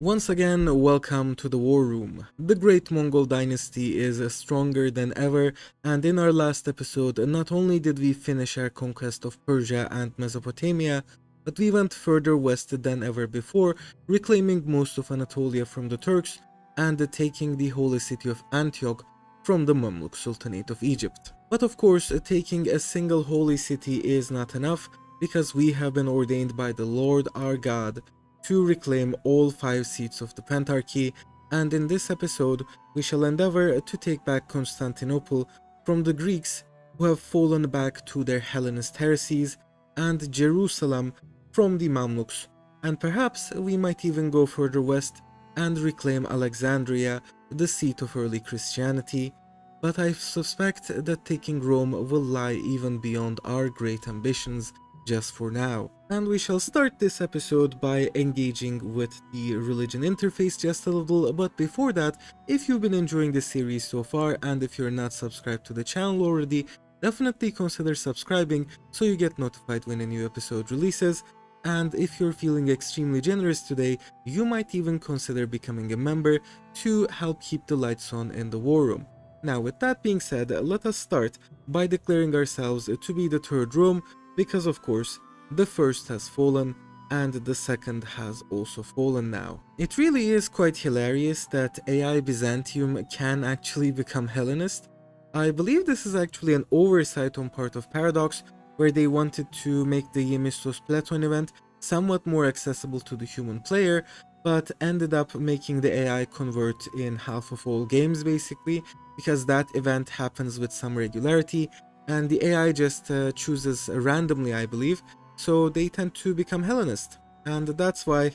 Once again, welcome to the War Room. The Great Mongol Dynasty is stronger than ever, and in our last episode, not only did we finish our conquest of Persia and Mesopotamia, but we went further west than ever before, reclaiming most of Anatolia from the Turks and taking the holy city of Antioch from the Mamluk Sultanate of Egypt. But of course, taking a single holy city is not enough, because we have been ordained by the Lord our God to reclaim all 5 seats of the Pentarchy, and in this episode we shall endeavor to take back Constantinople from the Greeks who have fallen back to their Hellenist heresies, and Jerusalem from the Mamluks, and perhaps we might even go further west and reclaim Alexandria, the seat of early Christianity, but I suspect that taking Rome will lie even beyond our great ambitions just for now. And we shall start this episode by engaging with the religion interface just a little, but before that, if you've been enjoying this series so far and if you're not subscribed to the channel already, definitely consider subscribing so you get notified when a new episode releases. And if you're feeling extremely generous today, you might even consider becoming a member to help keep the lights on in the war room. Now, with that being said, let us start by declaring ourselves to be the third Rome, because of course, the first has fallen and the second has also fallen now. It really is quite hilarious that AI Byzantium can actually become Hellenist. I believe this is actually an oversight on part of Paradox, where they wanted to make the Yemistos Platon event somewhat more accessible to the human player, but ended up making the AI convert in half of all games basically, because that event happens with some regularity, and the AI just chooses randomly, I believe, so they tend to become Hellenist. And that's why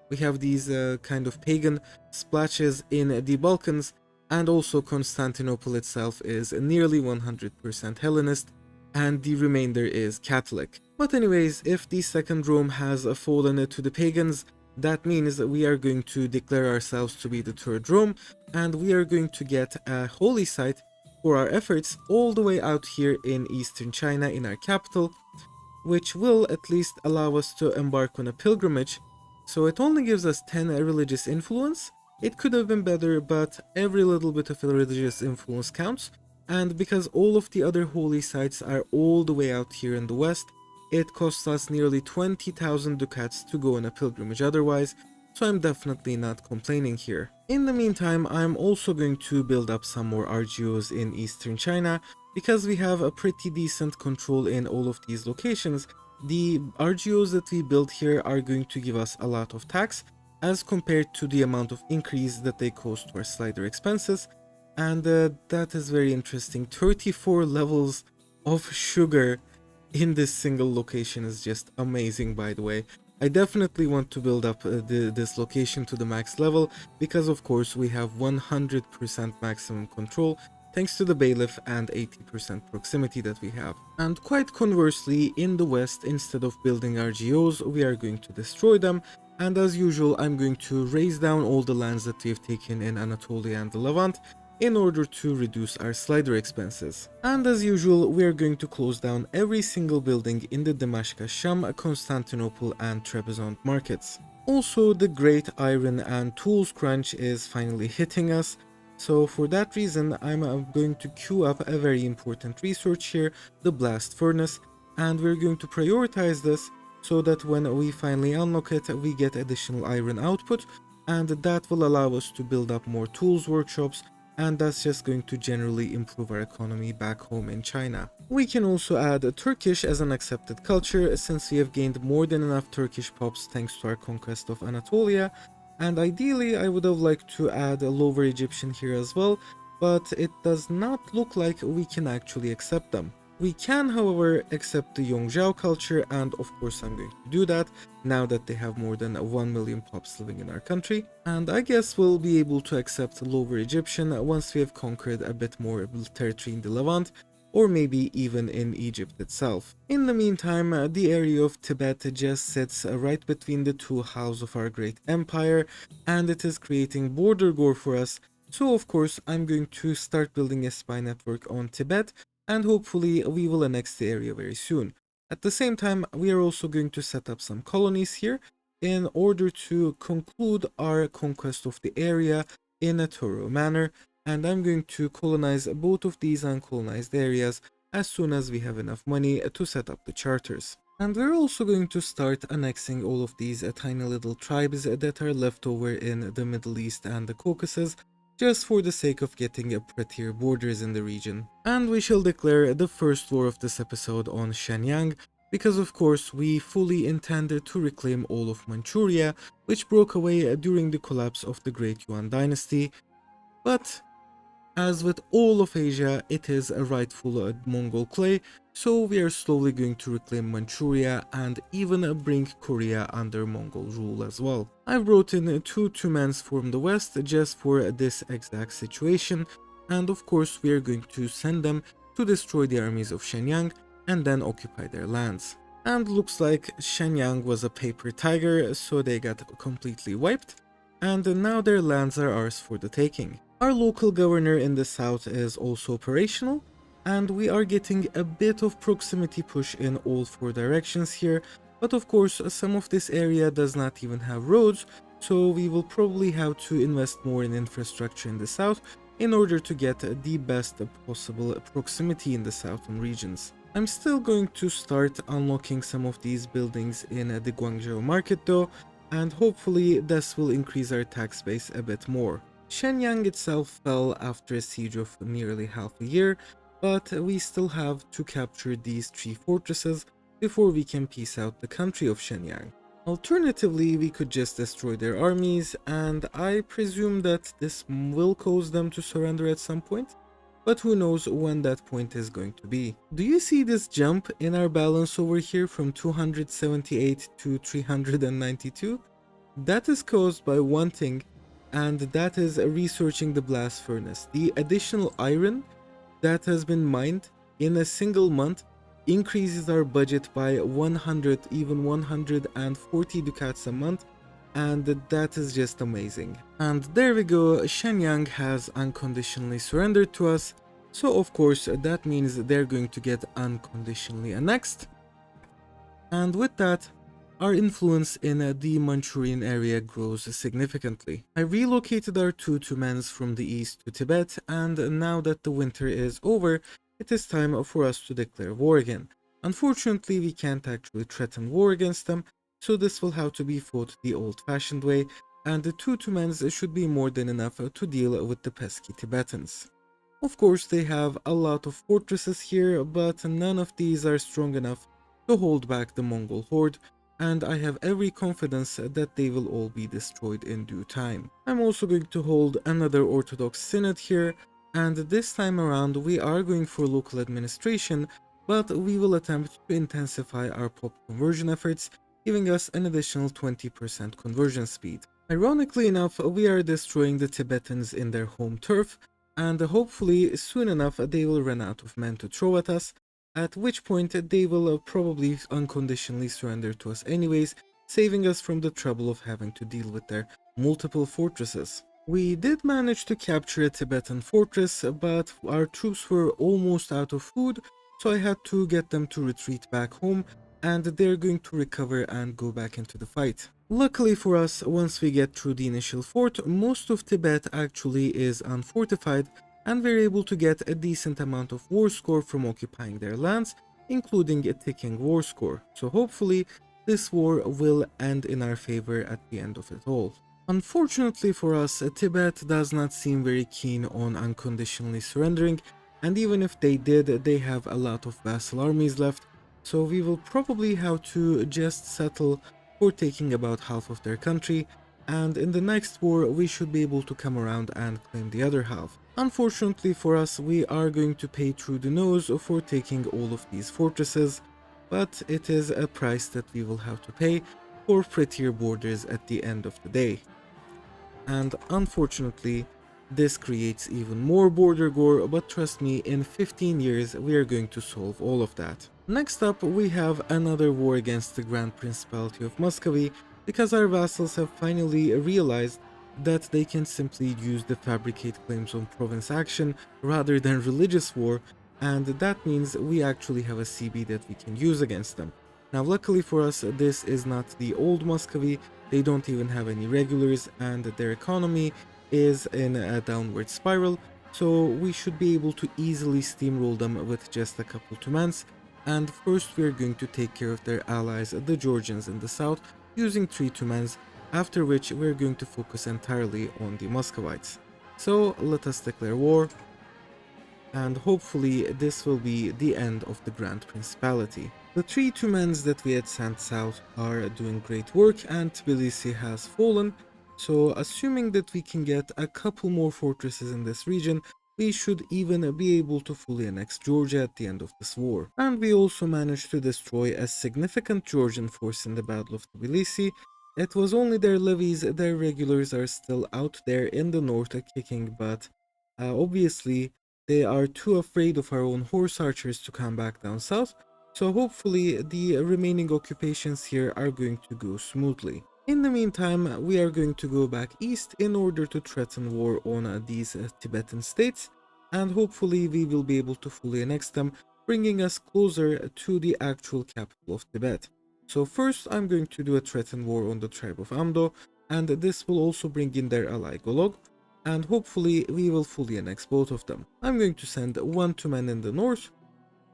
we have these kind of pagan splashes in the Balkans, and also Constantinople itself is nearly 100% Hellenist, and the remainder is Catholic. But anyways, if the second Rome has fallen to the pagans, that means we are going to declare ourselves to be the third Rome, and we are going to get a holy site for our efforts all the way out here in eastern China in our capital, which will at least allow us to embark on a pilgrimage. So it only gives us 10 religious influence. It could have been better, but every little bit of religious influence counts, and because all of the other holy sites are all the way out here in the west, it costs us nearly 20,000 ducats to go on a pilgrimage otherwise, so I'm definitely not complaining here. In the meantime, I'm also going to build up some more RGOs in eastern China, because we have a pretty decent control in all of these locations. The RGOs that we build here are going to give us a lot of tax, as compared to the amount of increase that they cost to our slider expenses, and that is very interesting. 34 levels of sugar in this single location is just amazing, by the way. I definitely want to build up this location to the max level, because of course we have 100% maximum control thanks to the bailiff and 80% proximity that we have. And quite conversely, in the west, instead of building RGOs, we are going to destroy them, and as usual I'm going to raze down all the lands that we have taken in Anatolia and the Levant, in order to reduce our slider expenses. And as usual, we are going to close down every single building in the Damascus, Sham, Constantinople and Trebizond markets. Also, the great iron and tools crunch is finally hitting us, so for that reason I'm going to queue up a very important research here, the blast furnace, and we're going to prioritize this so that when we finally unlock it we get additional iron output, and that will allow us to build up more tools workshops, and that's just going to generally improve our economy back home in China. We can also add Turkish as an accepted culture, since we have gained more than enough Turkish pops thanks to our conquest of Anatolia, and ideally I would have liked to add a Lower Egyptian here as well, but it does not look like we can actually accept them. We can, however, accept the Yongzhou culture, and of course I'm going to do that now that they have more than 1 million pops living in our country. And I guess we'll be able to accept Lower Egyptian once we have conquered a bit more territory in the Levant, or maybe even in Egypt itself. In the meantime, the area of Tibet just sits right between the two halves of our great empire, and it is creating border gore for us. So of course I'm going to start building a spy network on Tibet, and hopefully we will annex the area very soon. At the same time, we are also going to set up some colonies here, in order to conclude our conquest of the area in a thorough manner, and I'm going to colonize both of these uncolonized areas as soon as we have enough money to set up the charters. And we're also going to start annexing all of these tiny little tribes that are left over in the Middle East and the Caucasus, just for the sake of getting prettier borders in the region. And we shall declare the first war of this episode on Shenyang, because of course we fully intended to reclaim all of Manchuria, which broke away during the collapse of the Great Yuan dynasty. But as with all of Asia, it is a rightful Mongol clay, so we are slowly going to reclaim Manchuria and even bring Korea under Mongol rule as well. I brought in two Tumans from the west just for this exact situation, and of course we are going to send them to destroy the armies of Shenyang and then occupy their lands. And looks like Shenyang was a paper tiger, so they got completely wiped, and now their lands are ours for the taking. Our local governor in the south is also operational, and we are getting a bit of proximity push in all four directions here, but of course some of this area does not even have roads, so we will probably have to invest more in infrastructure in the south in order to get the best possible proximity in the southern regions. I'm still going to start unlocking some of these buildings in the Guangzhou market though, and hopefully this will increase our tax base a bit more. Shenyang itself fell after a siege of nearly half a year, but we still have to capture these three fortresses before we can peace out the country of Shenyang. Alternatively, we could just destroy their armies, and I presume that this will cause them to surrender at some point, but who knows when that point is going to be. Do you see this jump in our balance over here from 278 to 392? That is caused by one thing, and that is researching the blast furnace. The additional iron that has been mined in a single month increases our budget by 100, even 140 ducats a month, and that is just amazing. And there we go, Shenyang has unconditionally surrendered to us, so of course that means they're going to get unconditionally annexed. And with that, our influence in the Manchurian area grows significantly. I relocated our two Tumans from the east to Tibet, and now that the winter is over, it is time for us to declare war again. Unfortunately, we can't actually threaten war against them, so this will have to be fought the old-fashioned way, and the two Tumans should be more than enough to deal with the pesky Tibetans. Of course, they have a lot of fortresses here, but none of these are strong enough to hold back the Mongol horde, and I have every confidence that they will all be destroyed in due time. I'm also going to hold another Orthodox Synod here, and this time around we are going for local administration, but we will attempt to intensify our pop conversion efforts, giving us an additional 20% conversion speed. Ironically enough, we are destroying the Tibetans in their home turf, and hopefully soon enough they will run out of men to throw at us, at which point they will probably unconditionally surrender to us anyways, saving us from the trouble of having to deal with their multiple fortresses. We did manage to capture a Tibetan fortress, but our troops were almost out of food, so I had to get them to retreat back home, and they're going to recover and go back into the fight. Luckily for us, once we get through the initial fort, most of Tibet actually is unfortified, and we're able to get a decent amount of war score from occupying their lands, including a ticking war score. So hopefully this war will end in our favor at the end of it all. Unfortunately for us, Tibet does not seem very keen on unconditionally surrendering, and even if they did, they have a lot of vassal armies left, so we will probably have to just settle for taking about half of their country, and in the next war we should be able to come around and claim the other half. Unfortunately for us, we are going to pay through the nose for taking all of these fortresses, but it is a price that we will have to pay for prettier borders at the end of the day. And unfortunately, this creates even more border gore, but trust me, in 15 years we are going to solve all of that. Next up, we have another war against the Grand Principality of Muscovy, because our vassals have finally realized that they can simply use the fabricate claims on province action rather than religious war, and that means we actually have a CB that we can use against them. Now luckily for us, this is not the old Muscovy, they don't even have any regulars and their economy is in a downward spiral, so we should be able to easily steamroll them with just a couple Tumans. And first we're going to take care of their allies, the Georgians in the south, using 3 Tumans, after which we're going to focus entirely on the Muscovites. So let us declare war, and hopefully this will be the end of the Grand Principality. The 3 Tumans that we had sent south are doing great work and Tbilisi has fallen, so assuming that we can get a couple more fortresses in this region, we should even be able to fully annex Georgia at the end of this war. And we also managed to destroy a significant Georgian force in the Battle of Tbilisi. It was only their levies, their regulars are still out there in the north kicking butt. Obviously, they are too afraid of our own horse archers to come back down south, so hopefully the remaining occupations here are going to go smoothly. In the meantime, we are going to go back east in order to threaten war on these Tibetan states, and hopefully we will be able to fully annex them, bringing us closer to the actual capital of Tibet. So first I'm going to do a threaten war on the tribe of Amdo, and this will also bring in their ally Golog, and hopefully we will fully annex both of them. I'm going to send 1 Tumen in the north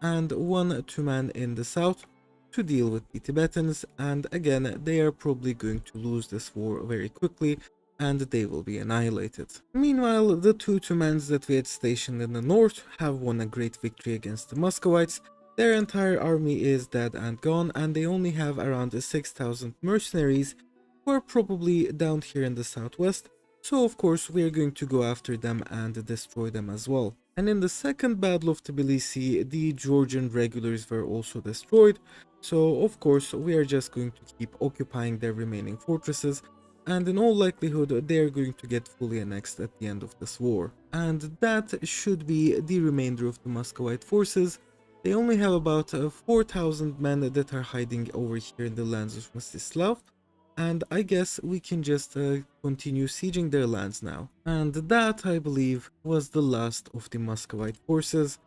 and 1 Tumen in the south to deal with the Tibetans, and again they are probably going to lose this war very quickly and they will be annihilated. Meanwhile, the 2 Tumens that we had stationed in the north have won a great victory against the Muscovites. Their entire army is dead and gone, and they only have around 6,000 mercenaries who are probably down here in the southwest, so of course we are going to go after them and destroy them as well. And in the second battle of Tbilisi, the Georgian regulars were also destroyed, so of course we are just going to keep occupying their remaining fortresses, and in all likelihood they are going to get fully annexed at the end of this war. And that should be the remainder of the Muscovite forces. They only have about 4,000 men that are hiding over here in the lands of Mstislav, and I guess we can just continue sieging their lands now. And that, I believe, was the last of the Muscovite forces,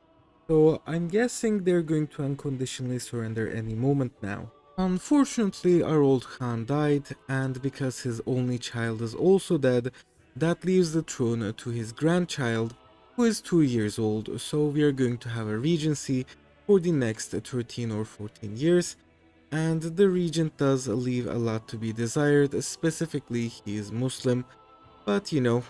so I'm guessing they're going to unconditionally surrender any moment now. Unfortunately, our old Khan died, and because his only child is also dead, that leaves the throne to his grandchild, who is 2 years old, so we are going to have a regency for the next 13 or 14 years, and the regent does leave a lot to be desired, specifically he is Muslim, but you know,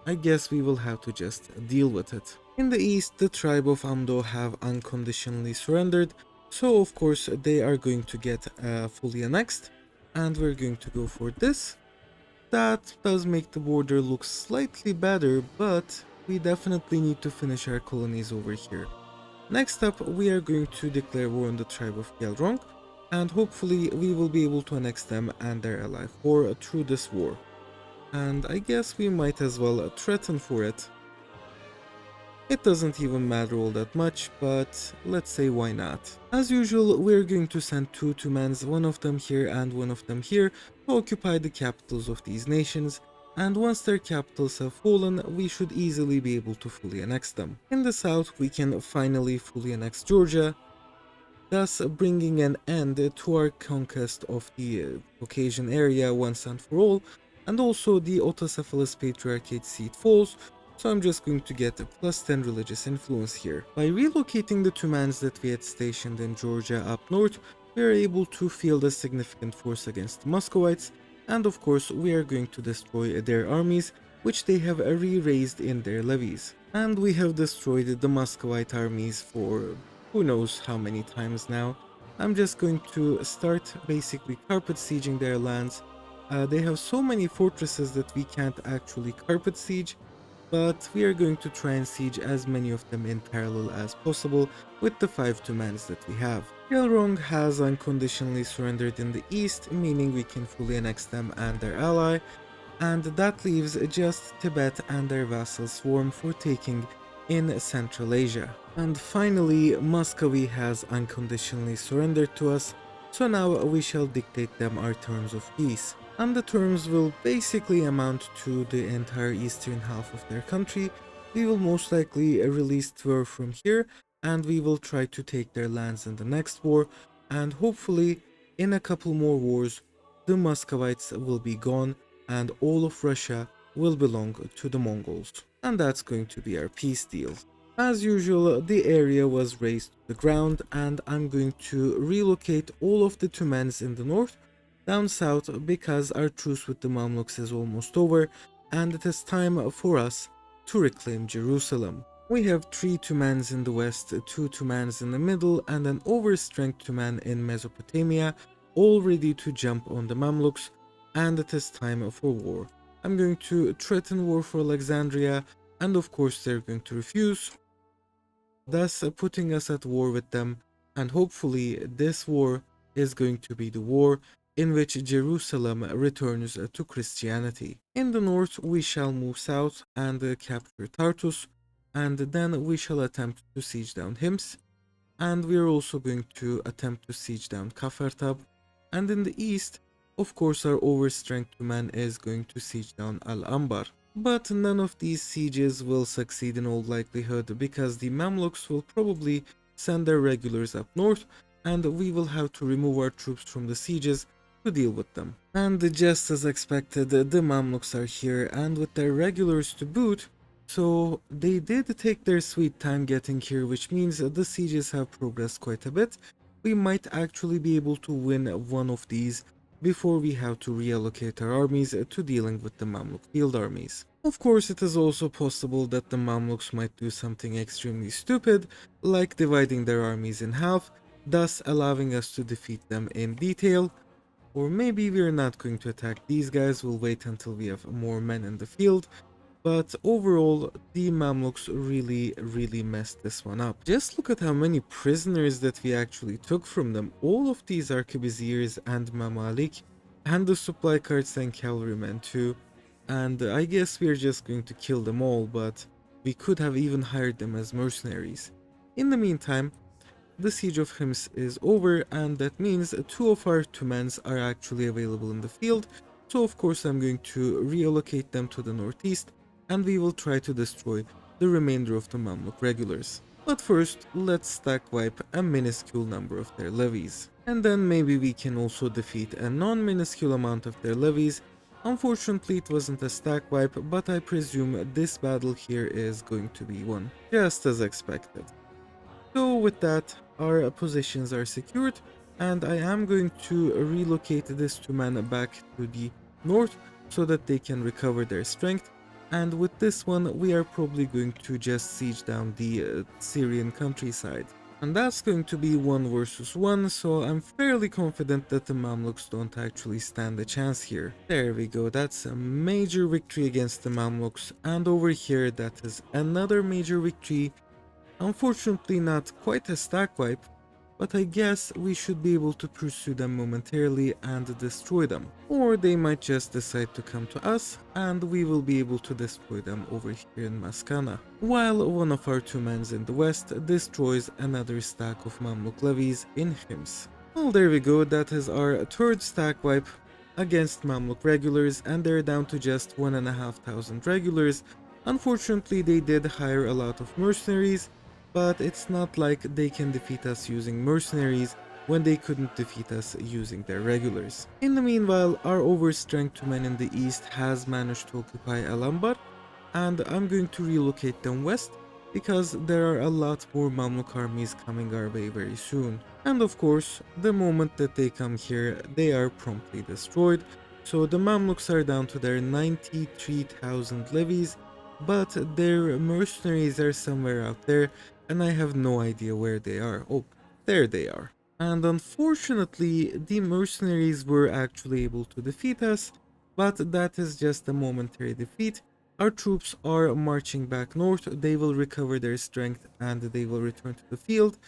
I guess we will have to just deal with it. In the east, the tribe of Amdo have unconditionally surrendered, so of course they are going to get fully annexed, and we're going to go for this. That does make the border look slightly better, but we definitely need to finish our colonies over here. Next up, we are going to declare war on the tribe of Gyalrong, and hopefully we will be able to annex them and their ally Hor through this war. And I guess we might as well threaten for it. It doesn't even matter all that much, but let's say why not. As usual, we're going to send 2 Tumens, one of them here and one of them here, to occupy the capitals of these nations, and once their capitals have fallen, we should easily be able to fully annex them. In the south, we can finally fully annex Georgia, thus bringing an end to our conquest of the Caucasian area once and for all, and also the Autocephalous Patriarchate seat falls, so I'm just going to get a +10 religious influence here. By relocating the Tumans that we had stationed in Georgia up north, we are able to field a significant force against the Muscovites, and of course we are going to destroy their armies, which they have re-raised in their levies. And we have destroyed the Muscovite armies for who knows how many times now. I'm just going to start basically carpet sieging their lands. They have so many fortresses that we can't actually carpet siege, but we are going to try and siege as many of them in parallel as possible with the 5 Tumans that we have. Gyalrong has unconditionally surrendered in the east, meaning we can fully annex them and their ally, and that leaves just Tibet and their vassal Swarm for taking in Central Asia. And finally, Muscovy has unconditionally surrendered to us, so now we shall dictate them our terms of peace. And the terms will basically amount to the entire eastern half of their country. We will most likely release Tver from here, and we will try to take their lands in the next war, and hopefully in a couple more wars, the Muscovites will be gone and all of Russia will belong to the Mongols. And that's going to be our peace deal. As usual, the area was razed to the ground, and I'm going to relocate all of the Tumans in the north down south because our truce with the Mamluks is almost over and it is time for us to reclaim Jerusalem. We have 3 Tumans in the west, 2 Tumans in the middle, and an overstrength Tuman in Mesopotamia, all ready to jump on the Mamluks, and it is time for war. I'm going to threaten war for Alexandria, and of course they're going to refuse, thus putting us at war with them, and hopefully this war is going to be the war in which Jerusalem returns to Christianity. In the north we shall move south and capture Tartus, and then we shall attempt to siege down Hims, and we are also going to attempt to siege down Kafartab, and in the east, of course our overstrength man is going to siege down Al-Anbar. But none of these sieges will succeed in all likelihood because the Mamluks will probably send their regulars up north and we will have to remove our troops from the sieges to deal with them. And just as expected, the Mamluks are here and with their regulars to boot, so they did take their sweet time getting here, which means the sieges have progressed quite a bit. We might actually be able to win one of these before we have to reallocate our armies to dealing with the Mamluk field armies. Of course, it is also possible that the Mamluks might do something extremely stupid, like dividing their armies in half, thus allowing us to defeat them in detail. Or maybe we're not going to attack these guys, we'll wait until we have more men in the field. But overall, the Mamluks really messed this one up. Just look at how many prisoners that we actually took from them. All of these arquebusiers and Mamalik, and the supply carts and cavalrymen too. And I guess we're just going to kill them all, but we could have even hired them as mercenaries. In the meantime, the siege of Hims is over, and that means 2 of our Tumans are actually available in the field, so of course I'm going to reallocate them to the northeast, and we will try to destroy the remainder of the Mamluk regulars. But first, let's stack wipe a minuscule number of their levies. And then maybe we can also defeat a non-minuscule amount of their levies. Unfortunately, it wasn't a stack wipe, but I presume this battle here is going to be one, just as expected. So with that, our positions are secured, and I am going to relocate this Tuman back to the north so that they can recover their strength. And with this one, we are probably going to just siege down the Syrian countryside. And that's going to be 1 versus 1, so I'm fairly confident that the Mamluks don't actually stand a chance here. There we go, that's a major victory against the Mamluks, and over here that is another major victory. Unfortunately not quite a stack wipe, but I guess we should be able to pursue them momentarily and destroy them. Or they might just decide to come to us and we will be able to destroy them over here in Maskana. While one of our Tumans in the west destroys another stack of Mamluk levies in Hims. Well, there we go, that is our 3rd stack wipe against Mamluk regulars, and they're down to just 1,500 regulars. Unfortunately, they did hire a lot of mercenaries, but it's not like they can defeat us using mercenaries when they couldn't defeat us using their regulars. In the meanwhile, our overstrength men in the east has managed to occupy Al-Anbar, and I'm going to relocate them west because there are a lot more Mamluk armies coming our way very soon. And of course, the moment that they come here, they are promptly destroyed, so the Mamluks are down to their 93,000 levies, but their mercenaries are somewhere out there, and I have no idea where they are. Oh, there they are. And unfortunately, the mercenaries were actually able to defeat us, but that is just a momentary defeat. Our troops are marching back north, they will recover their strength and they will return to the field,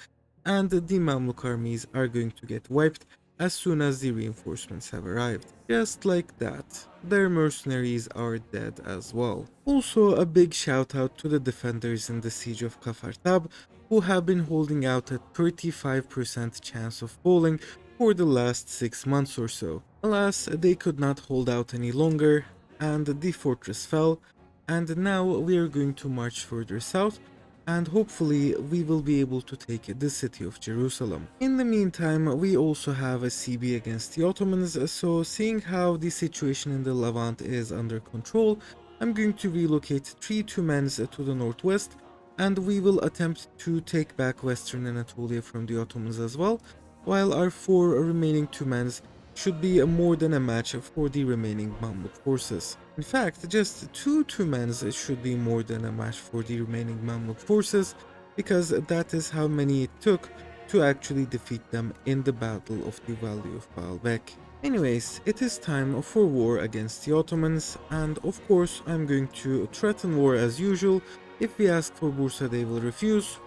and the Mamluk armies are going to get wiped as soon as the reinforcements have arrived. Just like that, their mercenaries are dead as well. Also, a big shout out to the defenders in the siege of Kafartab, who have been holding out a 35% chance of falling for the last 6 months or so. Alas, they could not hold out any longer, and the fortress fell, and now we are going to march further south, and hopefully we will be able to take the city of Jerusalem. In the meantime, we also have a CB against the Ottomans, so seeing how the situation in the Levant is under control, I'm going to relocate 3 Tumens to the northwest, and we will attempt to take back Western Anatolia from the Ottomans as well, while our 4 remaining Tumens should be more than a match for the remaining Mamluk forces. In fact, just 2 Tumens should be more than a match for the remaining Mamluk forces, because that is how many it took to actually defeat them in the Battle of the Valley of Baalbek. Anyways, it is time for war against the Ottomans, and of course I'm going to threaten war as usual. If we ask for Bursa, they will refuse,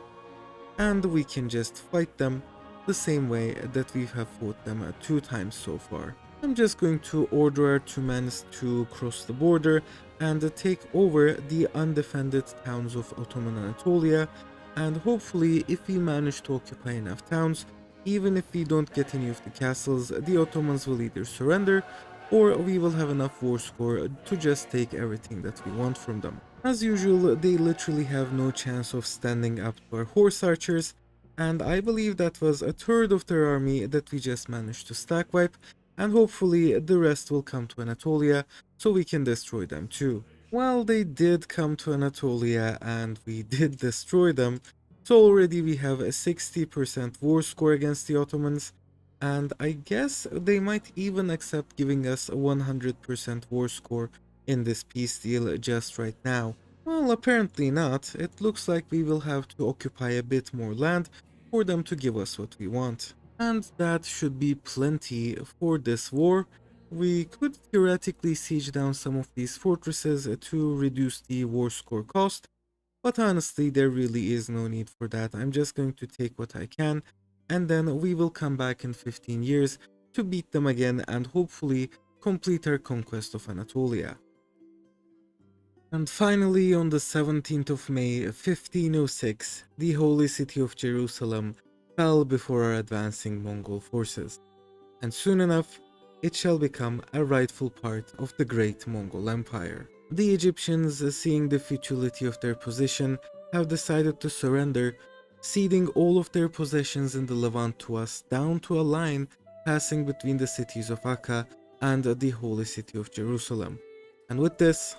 and we can just fight them the same way that we have fought them 2 times so far. I'm just going to order our Tumens to cross the border and take over the undefended towns of Ottoman Anatolia, and hopefully if we manage to occupy enough towns, even if we don't get any of the castles, the Ottomans will either surrender or we will have enough war score to just take everything that we want from them. As usual, they literally have no chance of standing up to our horse archers, and I believe that was a third of their army that we just managed to stack wipe, and hopefully the rest will come to Anatolia so we can destroy them too. Well, they did come to Anatolia and we did destroy them, so already we have a 60% war score against the Ottomans, and I guess they might even accept giving us a 100% war score in this peace deal just right now. Well, apparently not. It looks like we will have to occupy a bit more land for them to give us what we want. And that should be plenty for this war. We could theoretically siege down some of these fortresses to reduce the war score cost, but honestly there really is no need for that. I'm just going to take what I can, and then we will come back in 15 years to beat them again and hopefully complete our conquest of Anatolia. And finally, on the 17th of May 1506, the holy city of Jerusalem fell before our advancing Mongol forces, and soon enough it shall become a rightful part of the great Mongol Empire. The Egyptians, seeing the futility of their position, have decided to surrender, ceding all of their possessions in the Levant to us down to a line passing between the cities of Akka and the holy city of Jerusalem. And with this,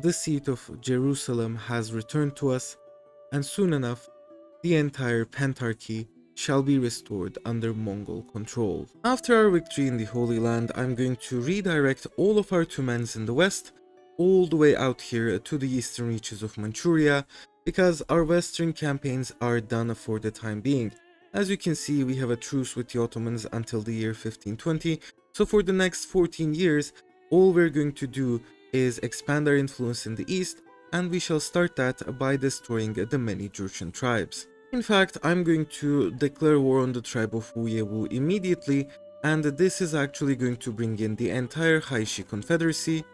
the seat of Jerusalem has returned to us, and soon enough, the entire Pentarchy shall be restored under Mongol control. After our victory in the Holy Land, I'm going to redirect all of our Tumens in the west, all the way out here to the eastern reaches of Manchuria, because our western campaigns are done for the time being. As you can see, we have a truce with the Ottomans until the year 1520, so for the next 14 years, all we're going to do is expand our influence in the east, and we shall start that by destroying the many Jurchen tribes. In fact, I'm going to declare war on the tribe of Wuyewu immediately, and this is actually going to bring in the entire Haishi Confederacy,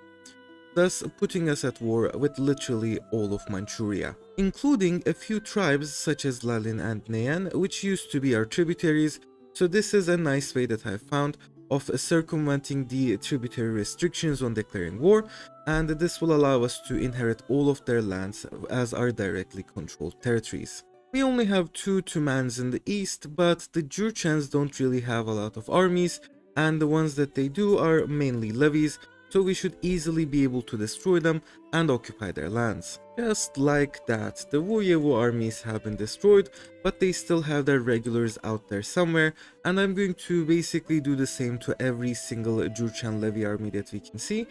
thus putting us at war with literally all of Manchuria, including a few tribes such as Lalin and Neyan, which used to be our tributaries, so this is a nice way that I've found of circumventing the tributary restrictions on declaring war, and this will allow us to inherit all of their lands as our directly controlled territories. We only have 2 Tumans in the east, but the Jurchens don't really have a lot of armies, and the ones that they do are mainly levies, so we should easily be able to destroy them and occupy their lands. Just like that, the Wuyewu armies have been destroyed, but they still have their regulars out there somewhere, and I'm going to basically do the same to every single Jurchen levy army that we can see,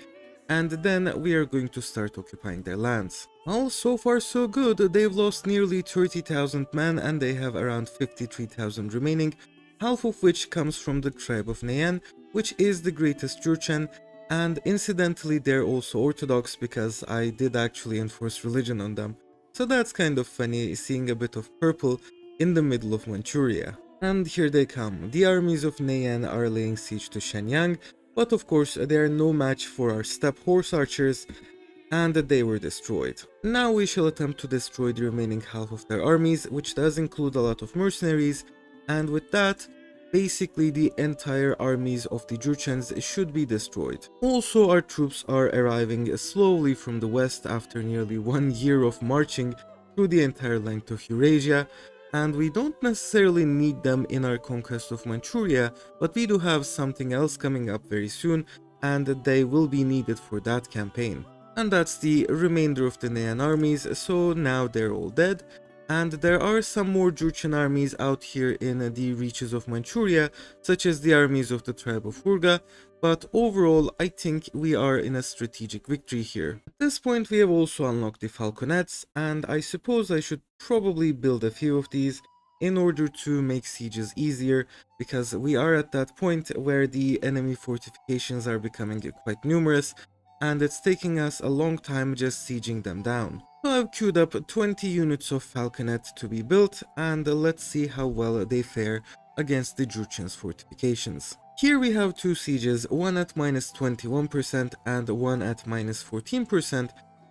and then we are going to start occupying their lands. Well, so far so good. They've lost nearly 30,000 men and they have around 53,000 remaining, half of which comes from the tribe of Neyan, which is the greatest Jurchen, and incidentally they're also Orthodox because I did actually enforce religion on them. So that's kind of funny, seeing a bit of purple in the middle of Manchuria. And here they come. The armies of Neyan are laying siege to Shenyang, but of course they are no match for our steppe horse archers, and they were destroyed. Now we shall attempt to destroy the remaining half of their armies, which does include a lot of mercenaries, and with that, basically the entire armies of the Jurchens should be destroyed. Also, our troops are arriving slowly from the west after nearly 1 year of marching through the entire length of Eurasia, and we don't necessarily need them in our conquest of Manchuria, but we do have something else coming up very soon, and they will be needed for that campaign. And that's the remainder of the Nean armies, so now they're all dead, and there are some more Jurchen armies out here in the reaches of Manchuria, such as the armies of the tribe of Urga, but overall I think we are in a strategic victory here. At this point we have also unlocked the falconets, and I suppose I should probably build a few of these in order to make sieges easier, because we are at that point where the enemy fortifications are becoming quite numerous, and it's taking us a long time just sieging them down. So I've queued up 20 units of falconet to be built, and let's see how well they fare against the Jurchen's fortifications. Here we have two sieges, one at minus 21% and one at minus 14%,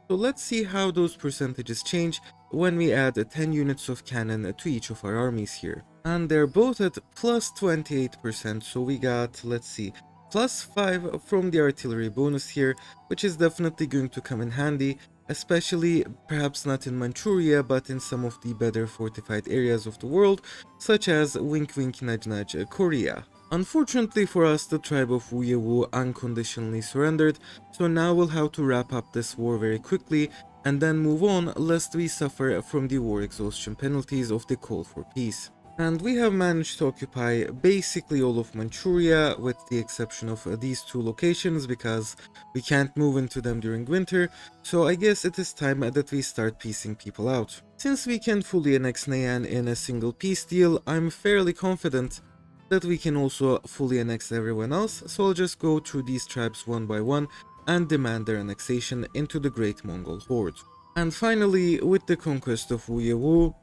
so let's see how those percentages change when we add 10 units of cannon to each of our armies here. And they're both at plus 28%, so we got, let's see, plus 5 from the artillery bonus here, which is definitely going to come in handy, especially perhaps not in Manchuria, but in some of the better fortified areas of the world, such as wink wink nudge nudge Korea. Unfortunately for us, the tribe of Wuyewu unconditionally surrendered, so now we'll have to wrap up this war very quickly and then move on lest we suffer from the war exhaustion penalties of the call for peace. And we have managed to occupy basically all of Manchuria, with the exception of these two locations, because we can't move into them during winter, so I guess it is time that we start piecing people out. Since we can fully annex Nayan in a single peace deal, I'm fairly confident that we can also fully annex everyone else, so I'll just go through these tribes one by one and demand their annexation into the Great Mongol Horde. And finally, with the conquest of Wuyewu,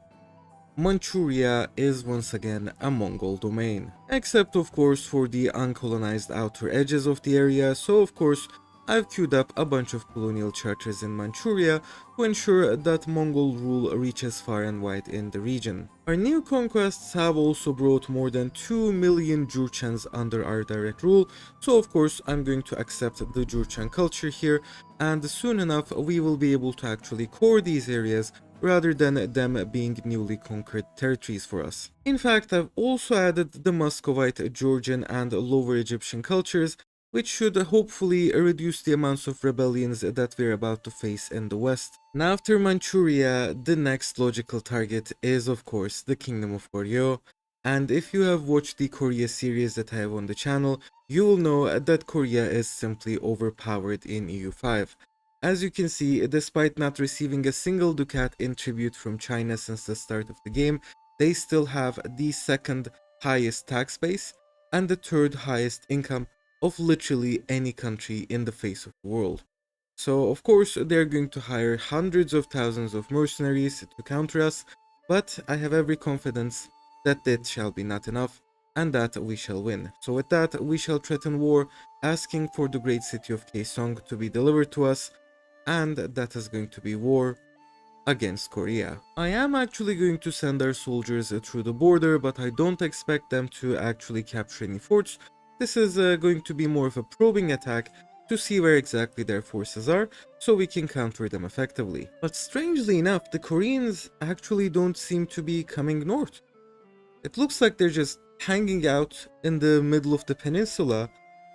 Manchuria is once again a Mongol domain, except of course for the uncolonized outer edges of the area, so of course I've queued up a bunch of colonial charters in Manchuria to ensure that Mongol rule reaches far and wide in the region. Our new conquests have also brought more than 2 million Jurchens under our direct rule, so of course I'm going to accept the Jurchen culture here, and soon enough we will be able to actually core these areas rather than them being newly conquered territories for us. In fact, I've also added the Muscovite, Georgian and Lower Egyptian cultures, which should hopefully reduce the amounts of rebellions that we're about to face in the west. Now after Manchuria, the next logical target is of course the Kingdom of Goryeo, and if you have watched the Korea series that I have on the channel, you will know that Korea is simply overpowered in EU5. As you can see, despite not receiving a single ducat in tribute from China since the start of the game, they still have the second highest tax base and the third highest income of literally any country in the face of the world. So of course they're going to hire hundreds of thousands of mercenaries to counter us, but I have every confidence that that shall be not enough and that we shall win. So with that, we shall threaten war, asking for the great city of Kaesong to be delivered to us, and that is going to be war against Korea. I am actually going to send our soldiers through the border, but I don't expect them to actually capture any forts. This is going to be more of a probing attack to see where exactly their forces are, so we can counter them effectively. But strangely enough, the Koreans actually don't seem to be coming north. It looks like they're just hanging out in the middle of the peninsula,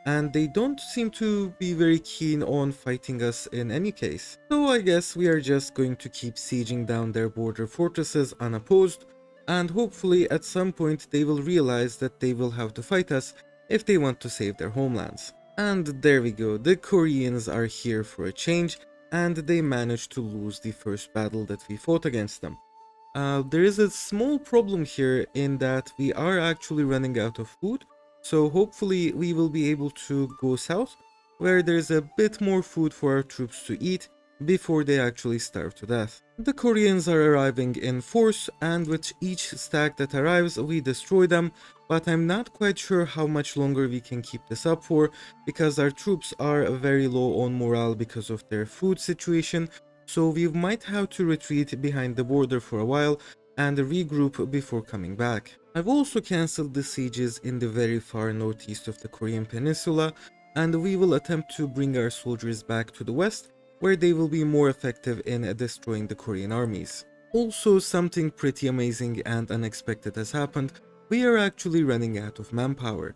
and they don't seem to be very keen on fighting us in any case. So I guess we are just going to keep sieging down their border fortresses unopposed, and hopefully at some point they will realize that they will have to fight us if they want to save their homelands. And there we go, the Koreans are here for a change, and they managed to lose the first battle that we fought against them. There is a small problem here in that we are actually running out of food, so hopefully we will be able to go south, where there's a bit more food for our troops to eat before they actually starve to death. The Koreans are arriving in force, and with each stack that arrives we destroy them, but I'm not quite sure how much longer we can keep this up for, because our troops are very low on morale because of their food situation, so we might have to retreat behind the border for a while and regroup before coming back. I've also cancelled the sieges in the very far northeast of the Korean peninsula, and we will attempt to bring our soldiers back to the west, where they will be more effective in destroying the Korean armies. Also, something pretty amazing and unexpected has happened. We are actually running out of manpower.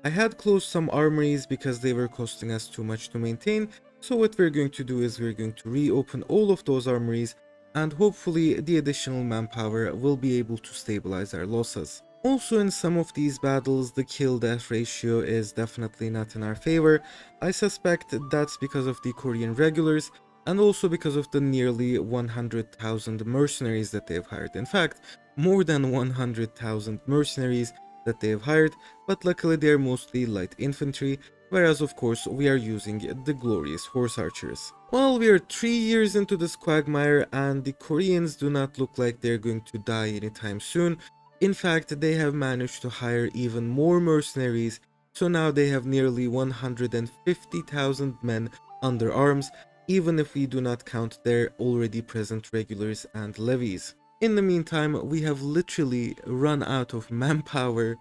I had closed some armories because they were costing us too much to maintain, so what we're going to do is we're going to reopen all of those armories, and hopefully the additional manpower will be able to stabilize our losses. Also, in some of these battles, the kill-death ratio is definitely not in our favor. I suspect that's because of the Korean regulars, and also because of the nearly 100,000 mercenaries that they've hired. In fact, more than 100,000 mercenaries that they've hired, but luckily they're mostly light infantry, whereas of course we are using the glorious horse archers. Well, we are 3 years into this quagmire and the Koreans do not look like they're going to die anytime soon. In fact, they have managed to hire even more mercenaries, so now they have nearly 150,000 men under arms, even if we do not count their already present regulars and levies. In the meantime, we have literally run out of manpower,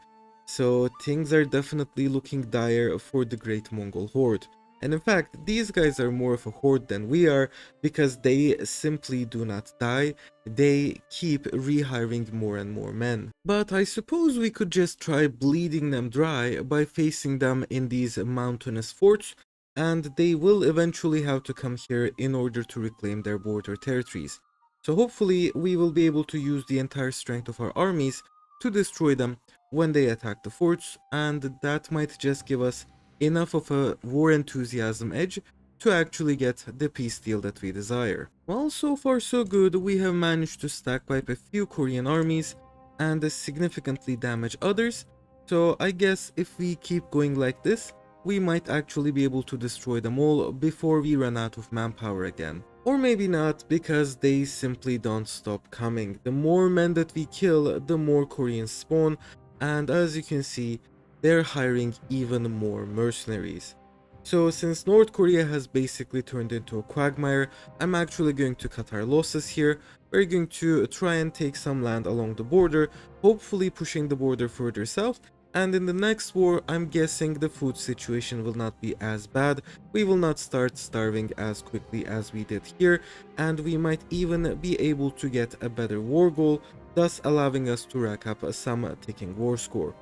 so things are definitely looking dire for the Great Mongol Horde. And in fact, these guys are more of a horde than we are, because they simply do not die, they keep rehiring more and more men. But I suppose we could just try bleeding them dry by facing them in these mountainous forts, and they will eventually have to come here in order to reclaim their border territories. So hopefully we will be able to use the entire strength of our armies to destroy them when they attack the forts, and that might just give us enough of a war enthusiasm edge to actually get the peace deal that we desire. Well, so far so good. We have managed to stack wipe a few Korean armies and significantly damage others, so I guess if we keep going like this, we might actually be able to destroy them all before we run out of manpower again. Or maybe not, because they simply don't stop coming. The more men that we kill, the more Koreans spawn, and as you can see, they're hiring even more mercenaries. So since North Korea has basically turned into a quagmire, I'm actually going to cut our losses here. We're going to try and take some land along the border, hopefully pushing the border further south, and in the next war, I'm guessing the food situation will not be as bad. We will not start starving as quickly as we did here, and we might even be able to get a better war goal, thus allowing us to rack up some ticking war score.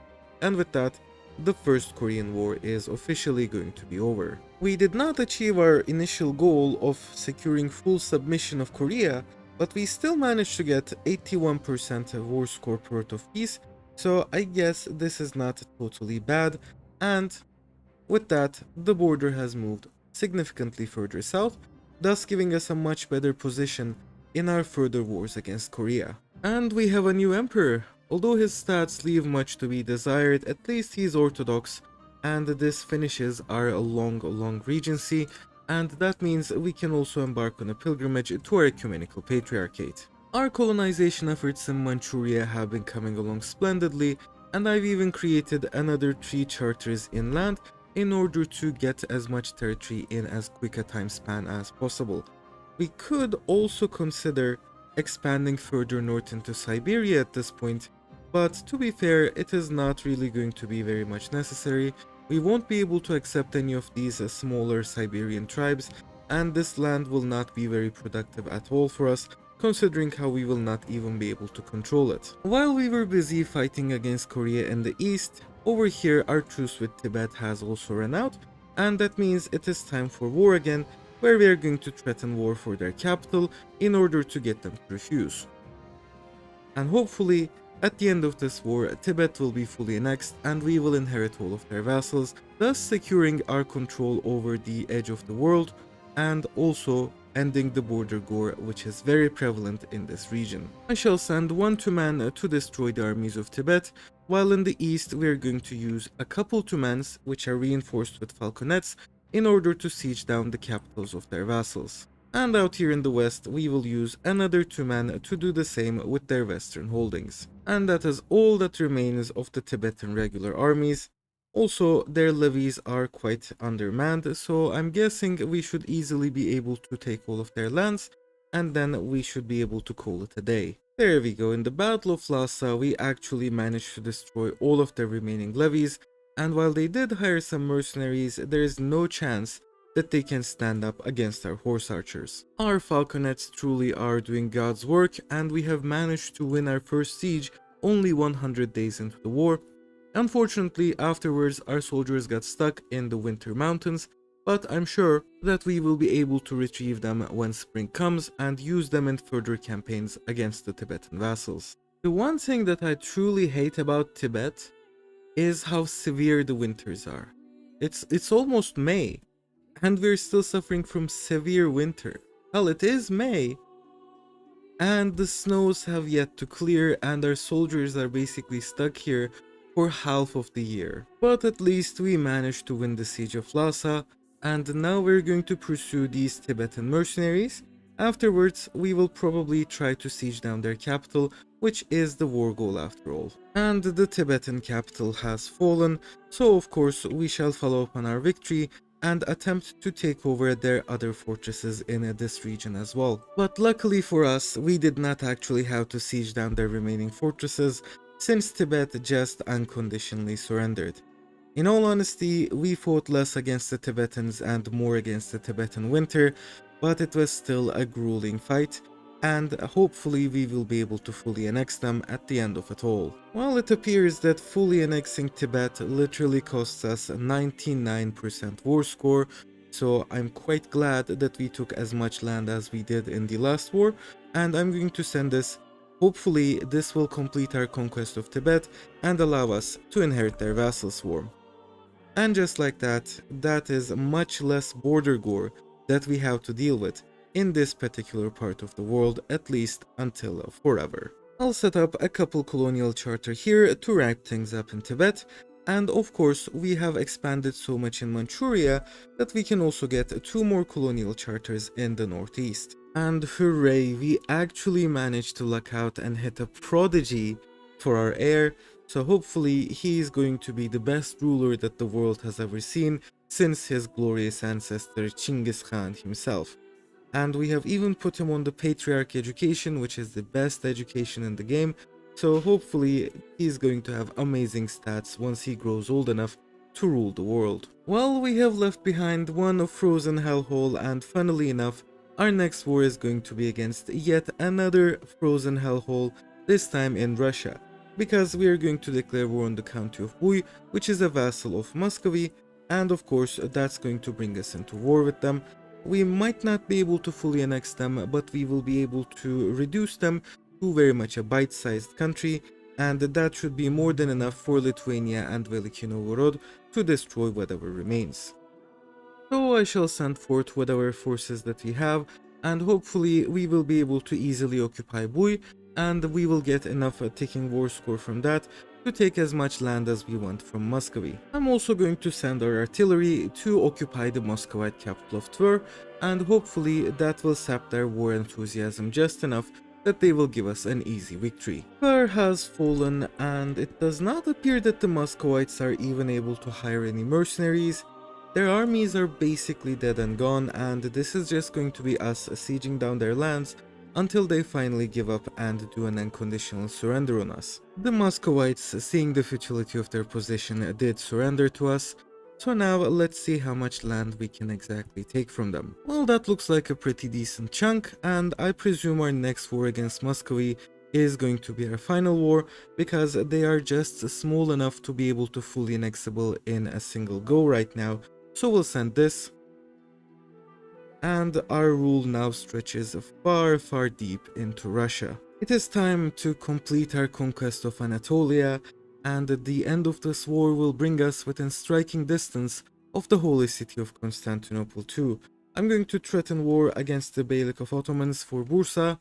And with that, the First Korean War is officially going to be over. We did not achieve our initial goal of securing full submission of Korea, but we still managed to get 81% war score worth of peace, so I guess this is not totally bad, and with that, the border has moved significantly further south, thus giving us a much better position in our further wars against Korea. And we have a new emperor. Although his stats leave much to be desired, at least he's orthodox, and this finishes our long regency, and that means we can also embark on a pilgrimage to our ecumenical patriarchate. Our colonization efforts in Manchuria have been coming along splendidly, and I've even created another 3 charters inland in order to get as much territory in as quick a time span as possible. We could also consider expanding further north into Siberia at this point, but to be fair, it is not really going to be very much necessary. We won't be able to accept any of these smaller Siberian tribes, and this land will not be very productive at all for us, considering how we will not even be able to control it. While we were busy fighting against Korea in the east, over here our truce with Tibet has also run out, and that means it is time for war again, where we are going to threaten war for their capital in order to get them to refuse. And hopefully, at the end of this war, Tibet will be fully annexed and we will inherit all of their vassals, thus securing our control over the edge of the world and also ending the border gore, which is very prevalent in this region. I shall send 1 2-man to destroy the armies of Tibet, while in the east we are going to use a couple 2-mans which are reinforced with falconets in order to siege down the capitals of their vassals. And out here in the west, we will use another 2-man to do the same with their western holdings. And that is all that remains of the Tibetan regular armies. Also, their levies are quite undermanned, so I'm guessing we should easily be able to take all of their lands, and then we should be able to call it a day. There we go. In the Battle of Lhasa, we actually managed to destroy all of their remaining levies, and while they did hire some mercenaries, there is no chance that they can stand up against our horse archers. Our falconets truly are doing God's work, and we have managed to win our first siege only 100 days into the war. Unfortunately, afterwards our soldiers got stuck in the winter mountains, but I'm sure that we will be able to retrieve them when spring comes and use them in further campaigns against the Tibetan vassals. The one thing that I truly hate about Tibet is how severe the winters are. It's almost May, and we're still suffering from severe winter. Hell, it is May, and the snows have yet to clear, and our soldiers are basically stuck here for half of the year. But at least we managed to win the siege of Lhasa, and now we're going to pursue these Tibetan mercenaries. Afterwards, we will probably try to siege down their capital, which is the war goal after all. And the Tibetan capital has fallen, so of course we shall follow up on our victory and attempt to take over their other fortresses in this region as well. But luckily for us, we did not actually have to siege down their remaining fortresses, since Tibet just unconditionally surrendered. In all honesty, we fought less against the Tibetans and more against the Tibetan winter, but it was still a grueling fight, and hopefully we will be able to fully annex them at the end of it all. Well, it appears that fully annexing Tibet literally costs us a 99% war score, so I'm quite glad that we took as much land as we did in the last war, and I'm going to send this. Hopefully this will complete our conquest of Tibet and allow us to inherit their vassal swarm. And just like that, that is much less border gore that we have to deal with in this particular part of the world, at least until forever. I'll set up a couple colonial charter here to wrap things up in Tibet, and of course we have expanded so much in Manchuria that we can also get 2 more colonial charters in the northeast. And hooray, we actually managed to luck out and hit a prodigy for our heir, so hopefully he is going to be the best ruler that the world has ever seen since his glorious ancestor Chinggis Khan himself. And we have even put him on the Patriarch education, which is the best education in the game, so hopefully he's going to have amazing stats once he grows old enough to rule the world. Well, we have left behind one frozen hellhole, and funnily enough, our next war is going to be against yet another frozen hellhole, this time in Russia, because we are going to declare war on the County of Buy, which is a vassal of Muscovy, and of course that's going to bring us into war with them. We might not be able to fully annex them, but we will be able to reduce them to very much a bite-sized country, and that should be more than enough for Lithuania and Veliki Novgorod to destroy whatever remains. So I shall send forth whatever forces that we have, and hopefully we will be able to easily occupy Buy, and we will get enough ticking war score from that to take as much land as we want from Muscovy. I'm also going to send our artillery to occupy the Muscovite capital of Tver, and hopefully that will sap their war enthusiasm just enough that they will give us an easy victory. Tver has fallen, and it does not appear that the Muscovites are even able to hire any mercenaries. Their armies are basically dead and gone, and this is just going to be us sieging down their lands until they finally give up and do an unconditional surrender on us. The Muscovites, seeing the futility of their position, did surrender to us, so now let's see how much land we can exactly take from them. Well, that looks like a pretty decent chunk, and I presume our next war against Muscovy is going to be our final war, because they are just small enough to be able to fully annexable in a single go right now, so we'll send this. And our rule now stretches far deep into Russia. It is time to complete our conquest of Anatolia, and at the end of this war will bring us within striking distance of the holy city of Constantinople too. I'm going to threaten war against the Beylik of Ottomans for Bursa,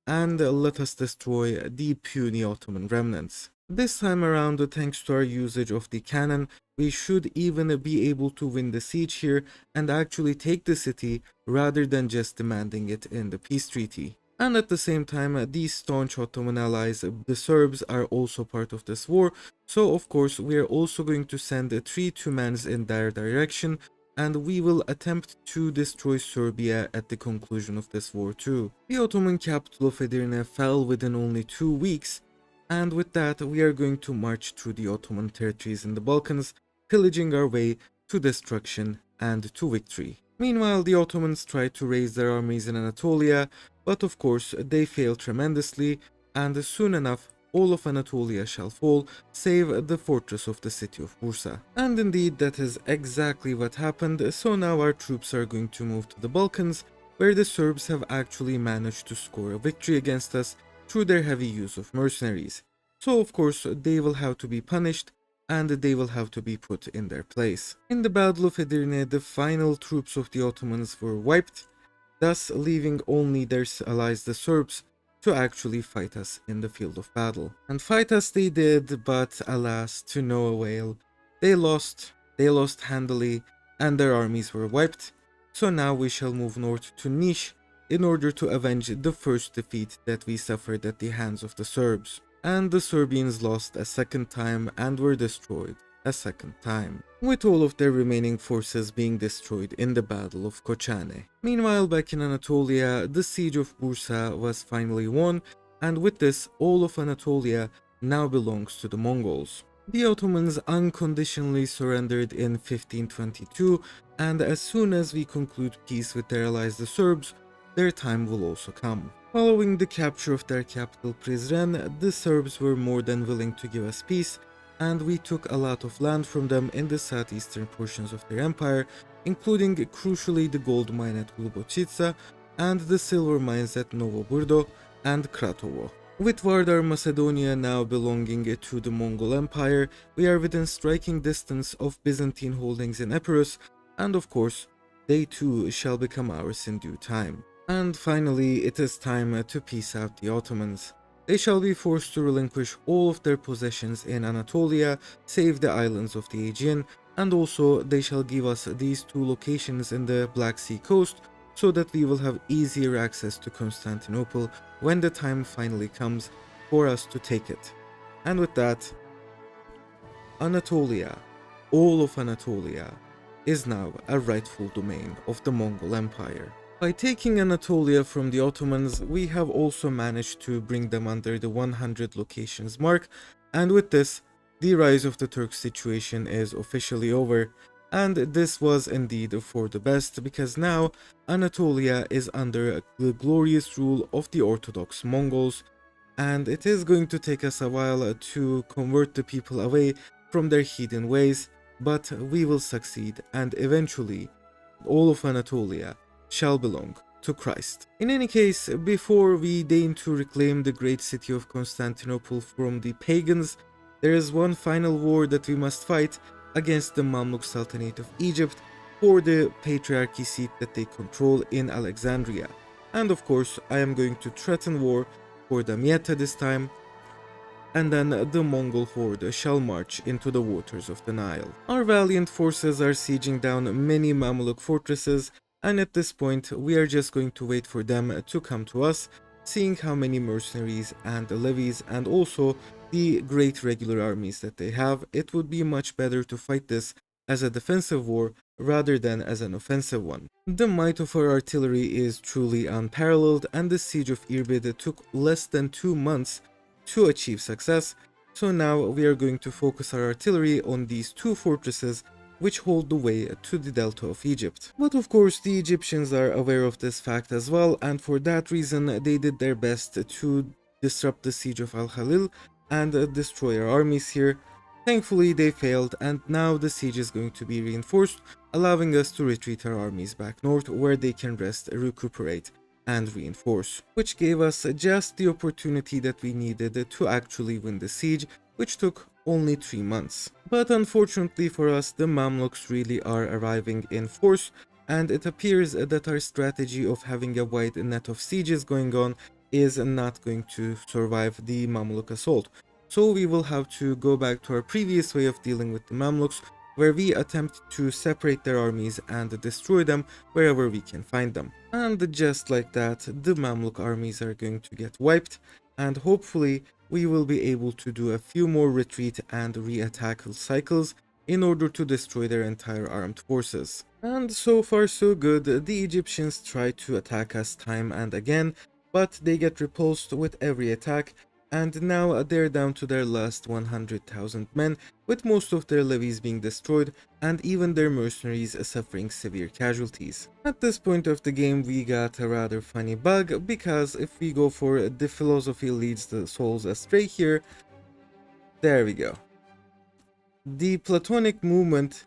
and let us destroy the puny Ottoman remnants. This time around, thanks to our usage of the cannon, we should even be able to win the siege here and actually take the city rather than just demanding it in the peace treaty. And at the same time, these staunch Ottoman allies, the Serbs, are also part of this war, so of course we are also going to send 3 Tumans in their direction and we will attempt to destroy Serbia at the conclusion of this war too. The Ottoman capital of Edirne fell within only 2 weeks, and with that we are going to march through the Ottoman territories in the Balkans, pillaging our way to destruction and to victory. Meanwhile, the Ottomans tried to raise their armies in Anatolia, but of course they failed tremendously, and soon enough all of Anatolia shall fall, save the fortress of the city of Bursa. And indeed, that is exactly what happened, so now our troops are going to move to the Balkans, where the Serbs have actually managed to score a victory against us through their heavy use of mercenaries. So of course, they will have to be punished, and they will have to be put in their place. In the Battle of Edirne, the final troops of the Ottomans were wiped, thus leaving only their allies the Serbs to actually fight us in the field of battle. And fight us they did, but alas, to no avail. They lost handily, and their armies were wiped, so now we shall move north to Niš in order to avenge the first defeat that we suffered at the hands of the Serbs. And the Serbians lost a second time and were destroyed a second time, with all of their remaining forces being destroyed in the Battle of Kočane. Meanwhile, back in Anatolia, the siege of Bursa was finally won, and with this, all of Anatolia now belongs to the Mongols. The Ottomans unconditionally surrendered in 1522, and as soon as we conclude peace with their allies the Serbs, their time will also come. Following the capture of their capital Prizren, the Serbs were more than willing to give us peace, and we took a lot of land from them in the southeastern portions of their empire, including crucially the gold mine at Golubočica and the silver mines at Novo Brdo and Kratovo. With Vardar Macedonia now belonging to the Mongol Empire, we are within striking distance of Byzantine holdings in Epirus, and of course, they too shall become ours in due time. And finally, it is time to peace out the Ottomans. They shall be forced to relinquish all of their possessions in Anatolia, save the islands of the Aegean, and also they shall give us these 2 locations in the Black Sea coast, so that we will have easier access to Constantinople when the time finally comes for us to take it. And with that, Anatolia, all of Anatolia, is now a rightful domain of the Mongol Empire. By taking Anatolia from the Ottomans, we have also managed to bring them under the 100 locations mark, and with this, the rise of the Turks situation is officially over, and this was indeed for the best, because now Anatolia is under the glorious rule of the Orthodox Mongols, and it is going to take us a while to convert the people away from their heathen ways, but we will succeed, and eventually, all of Anatolia shall belong to Christ. In any case, before we deign to reclaim the great city of Constantinople from the pagans, there is one final war that we must fight against the Mamluk Sultanate of Egypt for the patriarchy seat that they control in Alexandria. And of course, I am going to threaten war for Damietta this time, and then the Mongol horde shall march into the waters of the Nile. Our valiant forces are sieging down many Mamluk fortresses, and at this point we are just going to wait for them to come to us, seeing how many mercenaries and levies and also the great regular armies that they have. It would be much better to fight this as a defensive war rather than as an offensive one. The might of our artillery is truly unparalleled, and the siege of Irbid took less than 2 months to achieve success, so now we are going to focus our artillery on these 2 fortresses which hold the way to the delta of Egypt. But of course the Egyptians are aware of this fact as well, and for that reason they did their best to disrupt the siege of Al-Khalil and destroy our armies here. Thankfully they failed, and now the siege is going to be reinforced, allowing us to retreat our armies back north where they can rest, recuperate and reinforce, which gave us just the opportunity that we needed to actually win the siege, which took only 3 months. But unfortunately for us, the Mamluks really are arriving in force, and it appears that our strategy of having a wide net of sieges going on is not going to survive the Mamluk assault. So we will have to go back to our previous way of dealing with the Mamluks, where we attempt to separate their armies and destroy them wherever we can find them. And just like that, the Mamluk armies are going to get wiped, and hopefully we will be able to do a few more retreat and re-attack cycles in order to destroy their entire armed forces. And so far so good, the Egyptians try to attack us time and again, but they get repulsed with every attack, and now they're down to their last 100,000 men, with most of their levies being destroyed and even their mercenaries suffering severe casualties. At this point of the game we got a rather funny bug, because if we go for the philosophy leads the souls astray here, there we go. The Platonic movement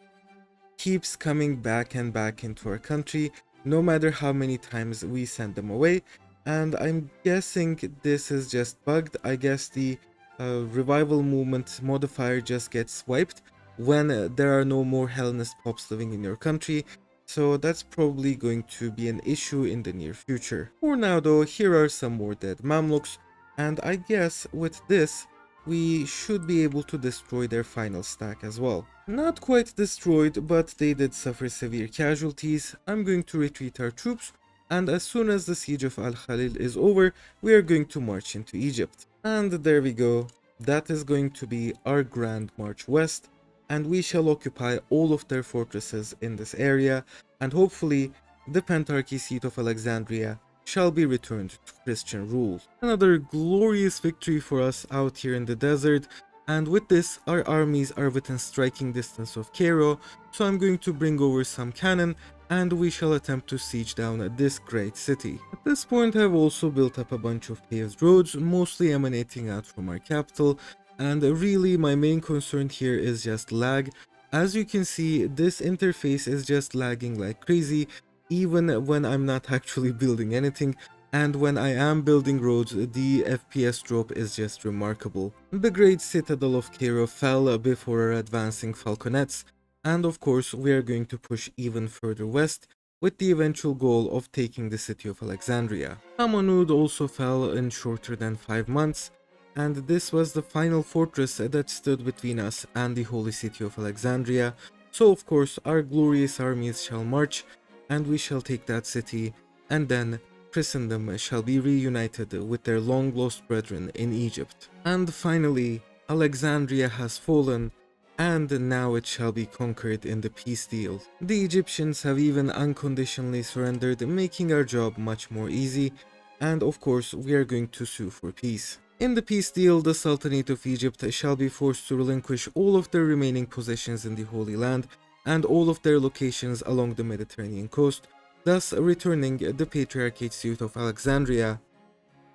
keeps coming back and back into our country, no matter how many times we send them away, and I'm guessing this is just bugged. I guess the revival movement modifier just gets wiped when there are no more Hellenist popes living in your country, so that's probably going to be an issue in the near future. For now though, here are some more dead Mamluks, and I guess with this we should be able to destroy their final stack as well. Not quite destroyed, but they did suffer severe casualties. I'm going to retreat our troops, and as soon as the siege of Al-Khalil is over, we are going to march into Egypt. And there we go. That is going to be our grand march west, and we shall occupy all of their fortresses in this area, and hopefully the Pentarchy seat of Alexandria shall be returned to Christian rule. Another glorious victory for us out here in the desert, and with this our armies are within striking distance of Cairo, so I'm going to bring over some cannon and we shall attempt to siege down this great city. At this point I've also built up a bunch of paved roads, mostly emanating out from our capital, and really my main concern here is just lag. As you can see, this interface is just lagging like crazy, even when I'm not actually building anything, and when I am building roads, the FPS drop is just remarkable. The great citadel of Cairo fell before our advancing falconets, and of course we are going to push even further west with the eventual goal of taking the city of Alexandria. Hammanud also fell in shorter than 5 months, and this was the final fortress that stood between us and the holy city of Alexandria, so of course our glorious armies shall march, and we shall take that city, and then Christendom shall be reunited with their long-lost brethren in Egypt. And finally, Alexandria has fallen, and now it shall be conquered in the peace deal. The Egyptians have even unconditionally surrendered, making our job much more easy, and of course we are going to sue for peace. In the peace deal, the Sultanate of Egypt shall be forced to relinquish all of their remaining possessions in the Holy Land, and all of their locations along the Mediterranean coast, thus returning the Patriarchate seat of Alexandria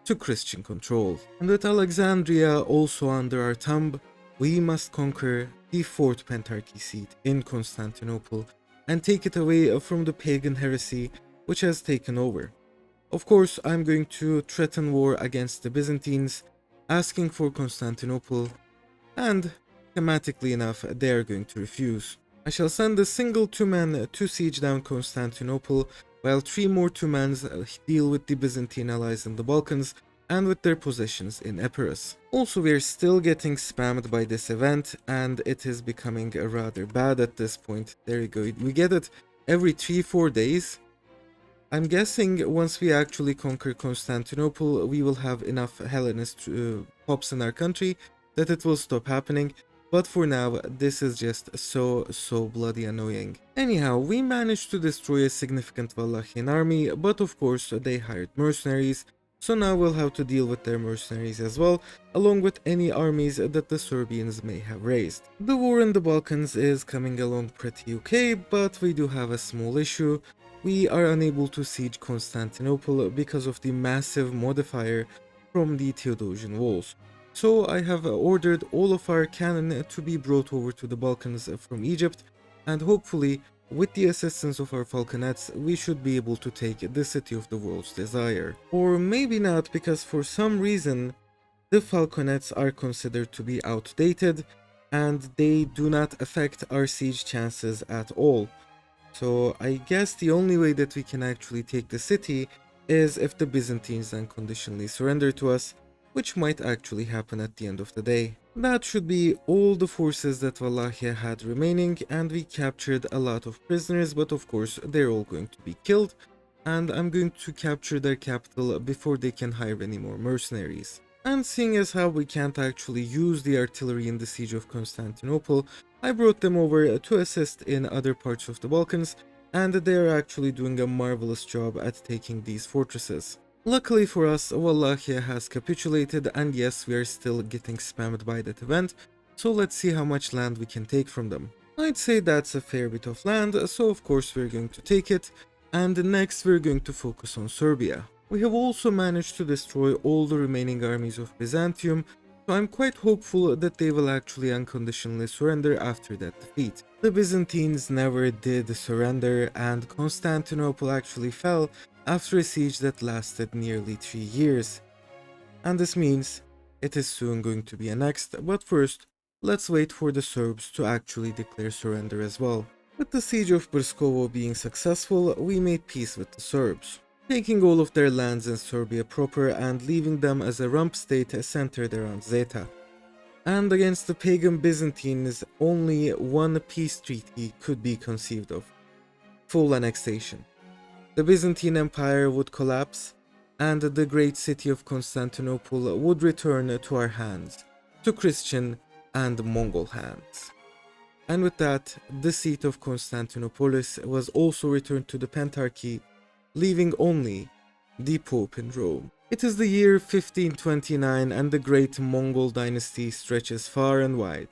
to Christian control. And with Alexandria also under our thumb, we must conquer the fourth Pentarchy seat in Constantinople and take it away from the pagan heresy which has taken over. Of course, I'm going to threaten war against the Byzantines, asking for Constantinople, and thematically enough, they are going to refuse. I shall send a single 2-man to siege down Constantinople, while 3 more 2-mans deal with the Byzantine allies in the Balkans and with their possessions in Epirus. Also, we are still getting spammed by this event, and it is becoming rather bad at this point. There you go, we get it every 3-4 days. I'm guessing once we actually conquer Constantinople, we will have enough Hellenist pops in our country that it will stop happening. But for now, this is just so bloody annoying. Anyhow, we managed to destroy a significant Wallachian army, but of course they hired mercenaries, so now we'll have to deal with their mercenaries as well, along with any armies that the Serbians may have raised. The war in the Balkans is coming along pretty okay, but we do have a small issue. We are unable to siege Constantinople because of the massive modifier from the Theodosian walls. So I have ordered all of our cannon to be brought over to the Balkans from Egypt, and hopefully, with the assistance of our falconets, we should be able to take the city of the world's desire. Or maybe not, because for some reason, the falconets are considered to be outdated, and they do not affect our siege chances at all. So I guess the only way that we can actually take the city is if the Byzantines unconditionally surrender to us, which might actually happen at the end of the day. That should be all the forces that Wallachia had remaining, and we captured a lot of prisoners, but of course they're all going to be killed, and I'm going to capture their capital before they can hire any more mercenaries. And seeing as how we can't actually use the artillery in the siege of Constantinople, I brought them over to assist in other parts of the Balkans, and they are actually doing a marvelous job at taking these fortresses. Luckily for us, Wallachia has capitulated, and yes, we are still getting spammed by that event, so let's see how much land we can take from them. I'd say that's a fair bit of land, so of course we're going to take it, and next we're going to focus on Serbia. We have also managed to destroy all the remaining armies of Byzantium, so I'm quite hopeful that they will actually unconditionally surrender after that defeat. The Byzantines never did surrender, and Constantinople actually fell after a siege that lasted nearly 3 years. And this means it is soon going to be annexed, but first, let's wait for the Serbs to actually declare surrender as well. With the siege of Brskovo being successful, we made peace with the Serbs, taking all of their lands in Serbia proper and leaving them as a rump state centered around Zeta. And against the pagan Byzantines, only one peace treaty could be conceived of: full annexation. The Byzantine Empire would collapse, and the great city of Constantinople would return to our hands, to Christian and Mongol hands. And with that, the seat of Constantinopolis was also returned to the Pentarchy, leaving only the Pope in Rome. It is the year 1529 and the great Mongol dynasty stretches far and wide.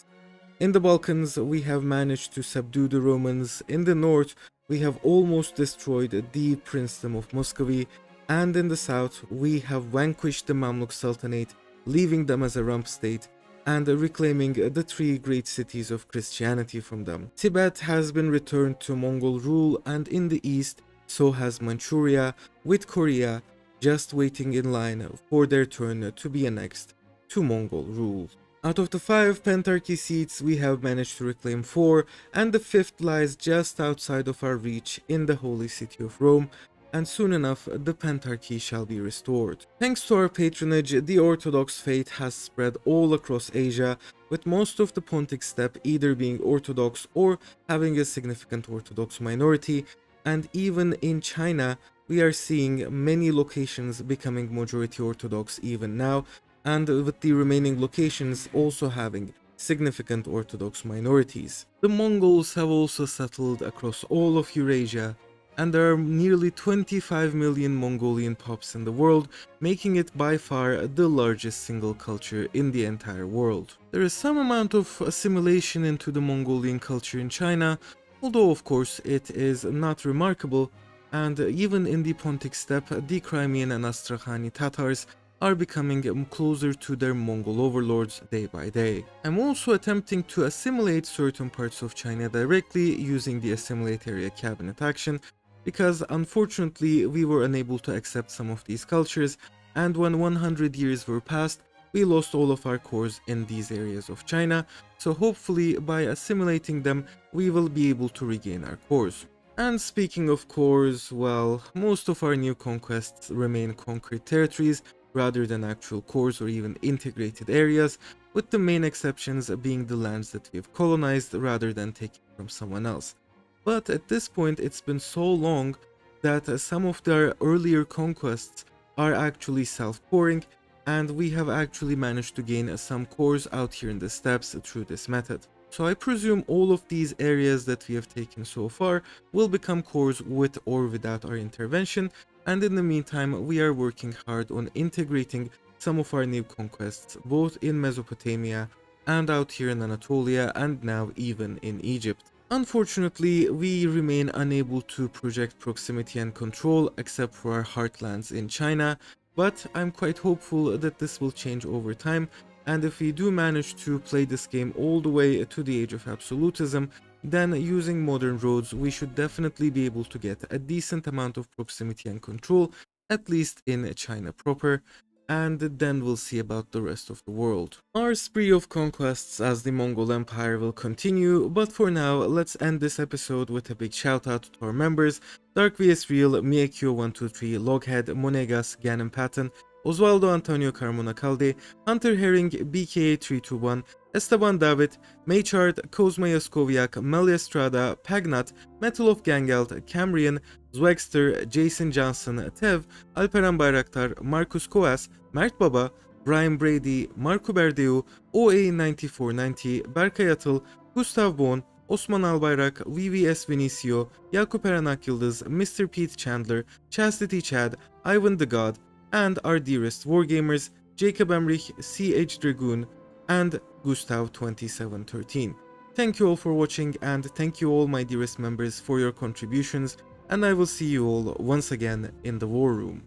In the Balkans, we have managed to subdue the Romans. In the north, we have almost destroyed the Princedom of Muscovy, and in the south, we have vanquished the Mamluk Sultanate, leaving them as a rump state, and reclaiming the 3 great cities of Christianity from them. Tibet has been returned to Mongol rule, and in the east, so has Manchuria, with Korea just waiting in line for their turn to be annexed to Mongol rule. Out of the 5 Pentarchy seats, we have managed to reclaim 4, and the 5th lies just outside of our reach in the holy city of Rome, and soon enough the Pentarchy shall be restored. Thanks to our patronage, the Orthodox faith has spread all across Asia, with most of the Pontic steppe either being Orthodox or having a significant Orthodox minority, and even in China we are seeing many locations becoming majority Orthodox even now, and with the remaining locations also having significant Orthodox minorities. The Mongols have also settled across all of Eurasia, and there are nearly 25 million Mongolian pops in the world, making it by far the largest single culture in the entire world. There is some amount of assimilation into the Mongolian culture in China, although of course it is not remarkable, and even in the Pontic steppe, the Crimean and Astrakhani Tatars are becoming closer to their Mongol overlords day by day. I'm also attempting to assimilate certain parts of China directly using the Assimilate Area Cabinet action, because unfortunately we were unable to accept some of these cultures, and when 100 years were passed, we lost all of our cores in these areas of China, so hopefully by assimilating them we will be able to regain our cores. And speaking of cores, well, most of our new conquests remain conquered territories rather than actual cores or even integrated areas, with the main exceptions being the lands that we have colonized rather than taking from someone else. But at this point it's been so long that some of their earlier conquests are actually self-coring, and we have actually managed to gain some cores out here in the steppes through this method. So I presume all of these areas that we have taken so far will become cores with or without our intervention, and in the meantime we are working hard on integrating some of our new conquests both in Mesopotamia and out here in Anatolia, and now even in Egypt. Unfortunately, we remain unable to project proximity and control except for our heartlands in China, but I'm quite hopeful that this will change over time, and if we do manage to play this game all the way to the age of absolutism, then using modern roads we should definitely be able to get a decent amount of proximity and control, at least in China proper, and then we'll see about the rest of the world. Our spree of conquests as the Mongol Empire will continue, but for now let's end this episode with a big shout out to our members: Dark vs Real, Miekyo123, Loghead, Monegas, Ganem Patton, Osvaldo Antonio Carmona Calde, Hunter Herring, BKA321, Esteban David, Maychard, Kozma Yaskoviak, Mel Estrada, Pagnat, Metal of Gangalt, Camrian, Zwagster, Jason Johnson, Tev, Alperen Bayraktar, Marcus Koas, Mert Baba, Brian Brady, Marco Berdeu, OA9490, Berkay Atıl, Gustav Bon, Osman Albayrak, VVS Vinicio, Yakup Eranak Yıldız, Mr. Pete Chandler, Chastity Chad, Ivan the God, and our dearest wargamers, Jacob Emrich, CH Dragoon, and Gustav2713. Thank you all for watching, and thank you all my dearest members for your contributions, and I will see you all once again in the war room.